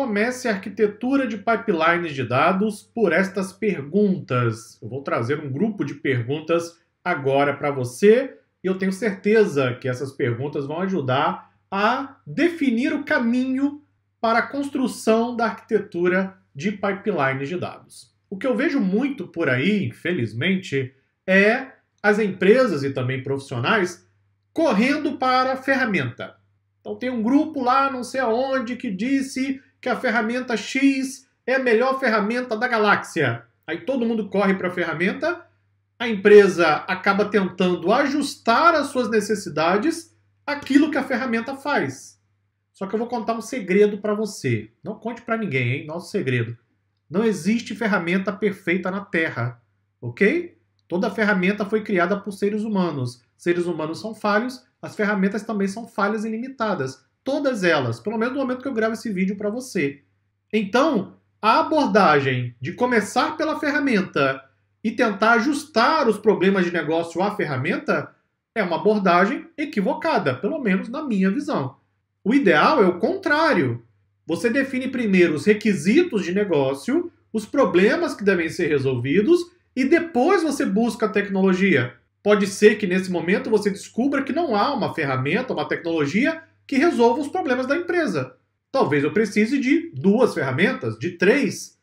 Comece a arquitetura de pipelines de dados por estas perguntas. Eu vou trazer um grupo de perguntas agora para você e eu tenho certeza que essas perguntas vão ajudar a definir o caminho para a construção da arquitetura de pipelines de dados. O que eu vejo muito por aí, infelizmente, é as empresas e também profissionais correndo para a ferramenta. Então tem um grupo lá, não sei aonde, que disse que a ferramenta X é a melhor ferramenta da galáxia. Aí todo mundo corre para a ferramenta, a empresa acaba tentando ajustar às suas necessidades aquilo que a ferramenta faz. Só que eu vou contar um segredo para você. Não conte para ninguém, hein? Nosso segredo. Não existe ferramenta perfeita na Terra, ok? Toda ferramenta foi criada por seres humanos. Seres humanos são falhos, as ferramentas também são falhas ilimitadas. Todas elas, pelo menos no momento que eu gravo esse vídeo para você. Então, a abordagem de começar pela ferramenta e tentar ajustar os problemas de negócio à ferramenta é uma abordagem equivocada, pelo menos na minha visão. O ideal é o contrário. Você define primeiro os requisitos de negócio, os problemas que devem ser resolvidos e depois você busca a tecnologia. Pode ser que nesse momento você descubra que não há uma ferramenta, uma tecnologia que resolva os problemas da empresa. Talvez eu precise de 2 ferramentas, de 3.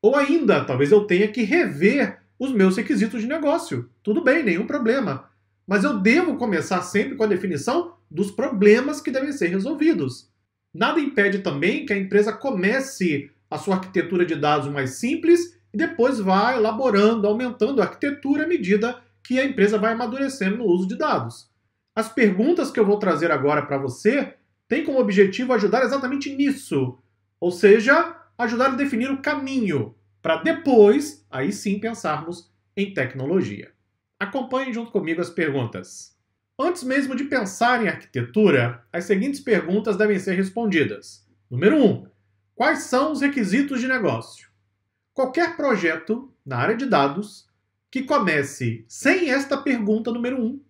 Ou ainda, talvez eu tenha que rever os meus requisitos de negócio. Tudo bem, nenhum problema. Mas eu devo começar sempre com a definição dos problemas que devem ser resolvidos. Nada impede também que a empresa comece a sua arquitetura de dados mais simples e depois vá elaborando, aumentando a arquitetura à medida que a empresa vai amadurecendo no uso de dados. As perguntas que eu vou trazer agora para você têm como objetivo ajudar exatamente nisso, ou seja, ajudar a definir o caminho, para depois, aí sim, pensarmos em tecnologia. Acompanhem junto comigo as perguntas. Antes mesmo de pensar em arquitetura, as seguintes perguntas devem ser respondidas. Número 1. Quais são os requisitos de negócio? Qualquer projeto na área de dados que comece sem esta pergunta número 1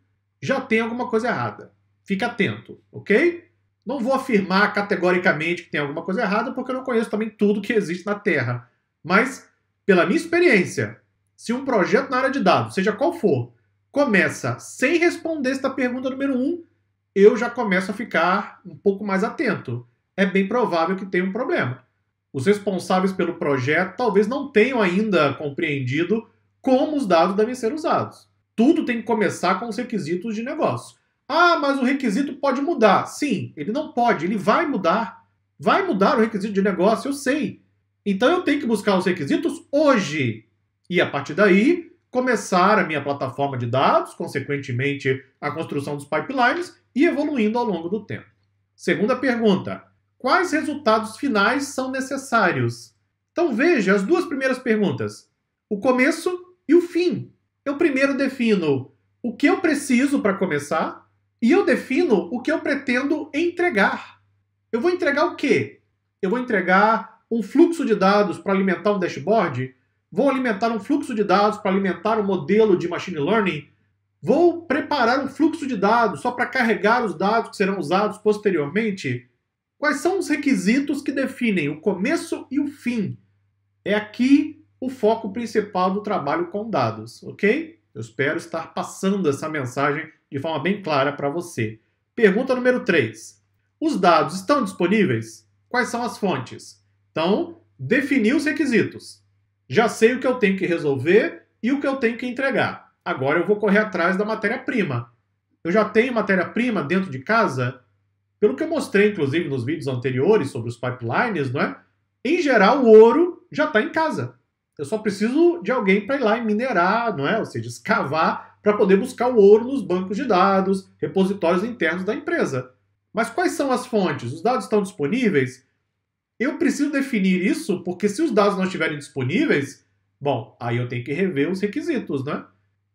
já tem alguma coisa errada. Fique atento, ok? Não vou afirmar categoricamente que tem alguma coisa errada, porque eu não conheço também tudo que existe na Terra. Mas, pela minha experiência, se um projeto na área de dados, seja qual for, começa sem responder esta pergunta número 1, eu já começo a ficar um pouco mais atento. É bem provável que tenha um problema. Os responsáveis pelo projeto talvez não tenham ainda compreendido como os dados devem ser usados. Tudo tem que começar com os requisitos de negócio. Ah, mas o requisito pode mudar. Sim, ele não pode, ele vai mudar. Vai mudar o requisito de negócio, eu sei. Então eu tenho que buscar os requisitos hoje. E a partir daí, começar a minha plataforma de dados, consequentemente a construção dos pipelines e evoluindo ao longo do tempo. Segunda pergunta. Quais resultados finais são necessários? Então veja as 2 primeiras perguntas. O começo e o fim. Eu primeiro defino o que eu preciso para começar e eu defino o que eu pretendo entregar. Eu vou entregar o quê? Eu vou entregar um fluxo de dados para alimentar um dashboard? Vou alimentar um fluxo de dados para alimentar um modelo de machine learning? Vou preparar um fluxo de dados só para carregar os dados que serão usados posteriormente? Quais são os requisitos que definem o começo e o fim? É aqui o foco principal do trabalho com dados, ok? Eu espero estar passando essa mensagem de forma bem clara para você. Pergunta número 3. Os dados estão disponíveis? Quais são as fontes? Então, definir os requisitos. Já sei o que eu tenho que resolver e o que eu tenho que entregar. Agora eu vou correr atrás da matéria-prima. Eu já tenho matéria-prima dentro de casa? Pelo que eu mostrei, inclusive, nos vídeos anteriores sobre os pipelines, não é? Em geral, o ouro já está em casa. Eu só preciso de alguém para ir lá e minerar, não é? Ou seja, escavar para poder buscar o ouro nos bancos de dados, repositórios internos da empresa. Mas quais são as fontes? Os dados estão disponíveis? Eu preciso definir isso porque se os dados não estiverem disponíveis, bom, aí eu tenho que rever os requisitos, né?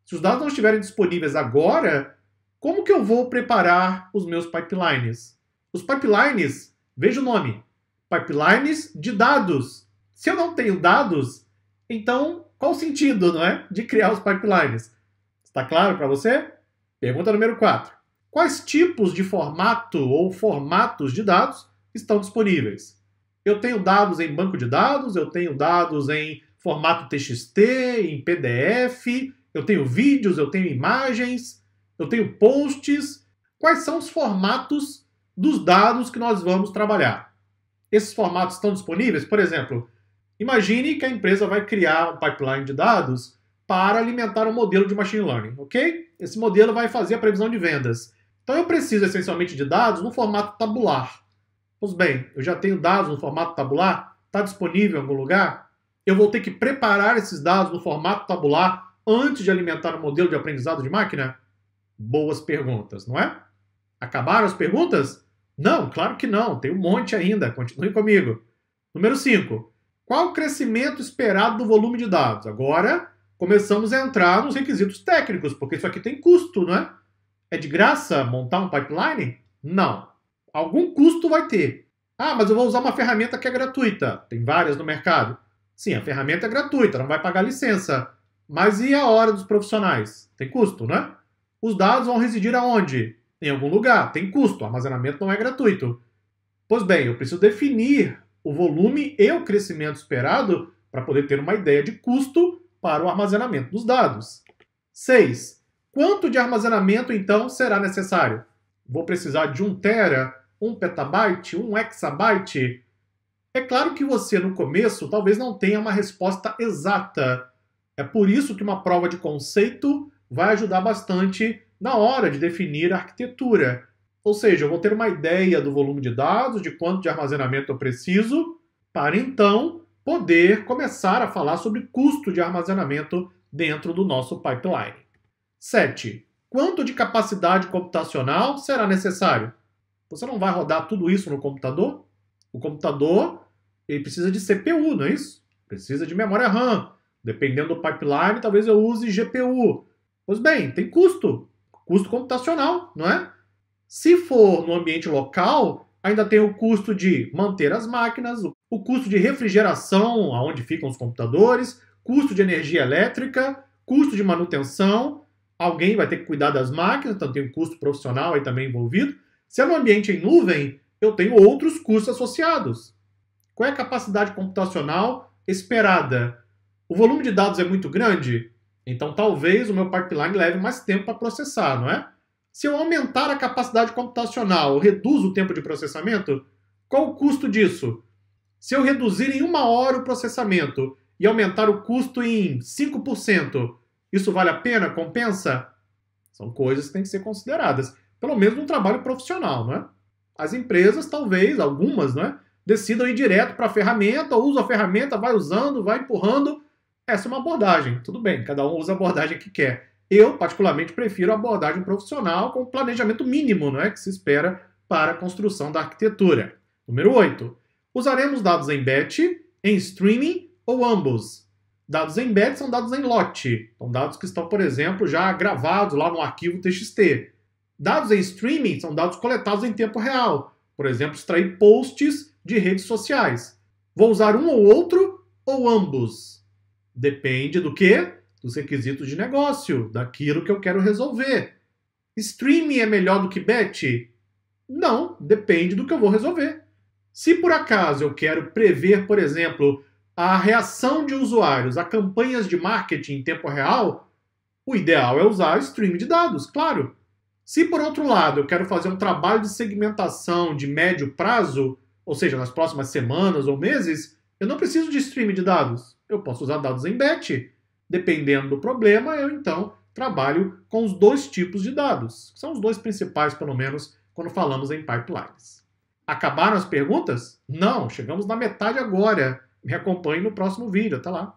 Se os dados não estiverem disponíveis agora, como que eu vou preparar os meus pipelines? Os pipelines, veja o nome, pipelines de dados. Se eu não tenho dados, então qual o sentido, não é, de criar os pipelines? Está claro para você? Pergunta número 4. Quais tipos de formato ou formatos de dados estão disponíveis? Eu tenho dados em banco de dados, eu tenho dados em formato TXT, em PDF, eu tenho vídeos, eu tenho imagens, eu tenho posts. Quais são os formatos dos dados que nós vamos trabalhar? Esses formatos estão disponíveis? Por exemplo, imagine que a empresa vai criar um pipeline de dados para alimentar um modelo de machine learning, ok? Esse modelo vai fazer a previsão de vendas. Então eu preciso essencialmente de dados no formato tabular. Pois bem, eu já tenho dados no formato tabular? Está disponível em algum lugar? Eu vou ter que preparar esses dados no formato tabular antes de alimentar um modelo de aprendizado de máquina? Boas perguntas, não é? Acabaram as perguntas? Não, claro que não. Tem um monte ainda. Continue comigo. Número 5. Qual o crescimento esperado do volume de dados? Agora começamos a entrar nos requisitos técnicos, porque isso aqui tem custo, não é? É de graça montar um pipeline? Não. Algum custo vai ter. Ah, mas eu vou usar uma ferramenta que é gratuita. Tem várias no mercado. Sim, a ferramenta é gratuita, não vai pagar licença. Mas e a hora dos profissionais? Tem custo, não é? Os dados vão residir aonde? Em algum lugar. Tem custo. O armazenamento não é gratuito. Pois bem, eu preciso definir o volume e o crescimento esperado para poder ter uma ideia de custo para o armazenamento dos dados. 6. Quanto de armazenamento, então, será necessário? Vou precisar de 1 tera, 1 petabyte, 1 exabyte? É claro que você, no começo, talvez não tenha uma resposta exata. É por isso que uma prova de conceito vai ajudar bastante na hora de definir a arquitetura. Ou seja, eu vou ter uma ideia do volume de dados, de quanto de armazenamento eu preciso, para então poder começar a falar sobre custo de armazenamento dentro do nosso pipeline. 7. Quanto de capacidade computacional será necessário? Você não vai rodar tudo isso no computador? O computador ele precisa de CPU, não é isso? Precisa de memória RAM. Dependendo do pipeline, talvez eu use GPU. Pois bem, tem custo. Custo computacional, não é? Se for no ambiente local, ainda tem o custo de manter as máquinas, o custo de refrigeração, aonde ficam os computadores, custo de energia elétrica, custo de manutenção. Alguém vai ter que cuidar das máquinas, então tem um custo profissional aí também envolvido. Se é no ambiente em nuvem, eu tenho outros custos associados. Qual é a capacidade computacional esperada? O volume de dados é muito grande? Então talvez o meu pipeline leve mais tempo para processar, não é? Se eu aumentar a capacidade computacional, eu reduzo o tempo de processamento? Qual o custo disso? Se eu reduzir em 1 hora o processamento e aumentar o custo em 5%, isso vale a pena? Compensa? São coisas que têm que ser consideradas. Pelo menos no trabalho profissional, não é? As empresas, talvez, algumas, não é? Decidam ir direto para a ferramenta, usa a ferramenta, vai usando, vai empurrando. Essa é uma abordagem. Tudo bem, cada um usa a abordagem que quer. Eu, particularmente, prefiro a abordagem profissional com o planejamento mínimo, não é, que se espera para a construção da arquitetura. Número 8. Usaremos dados em batch, em streaming ou ambos? Dados em batch são dados em lote. São dados que estão, por exemplo, já gravados lá no arquivo TXT. Dados em streaming são dados coletados em tempo real. Por exemplo, extrair posts de redes sociais. Vou usar um ou outro ou ambos? Depende do quê? Dos requisitos de negócio, daquilo que eu quero resolver. Streaming é melhor do que batch? Não, depende do que eu vou resolver. Se por acaso eu quero prever, por exemplo, a reação de usuários a campanhas de marketing em tempo real, o ideal é usar streaming de dados, claro. Se por outro lado eu quero fazer um trabalho de segmentação de médio prazo, ou seja, nas próximas semanas ou meses, eu não preciso de streaming de dados. Eu posso usar dados em batch. Dependendo do problema, eu então trabalho com os 2 tipos de dados. São os 2 principais, pelo menos, quando falamos em pipelines. Acabaram as perguntas? Não, chegamos na metade agora. Me acompanhe no próximo vídeo. Até lá.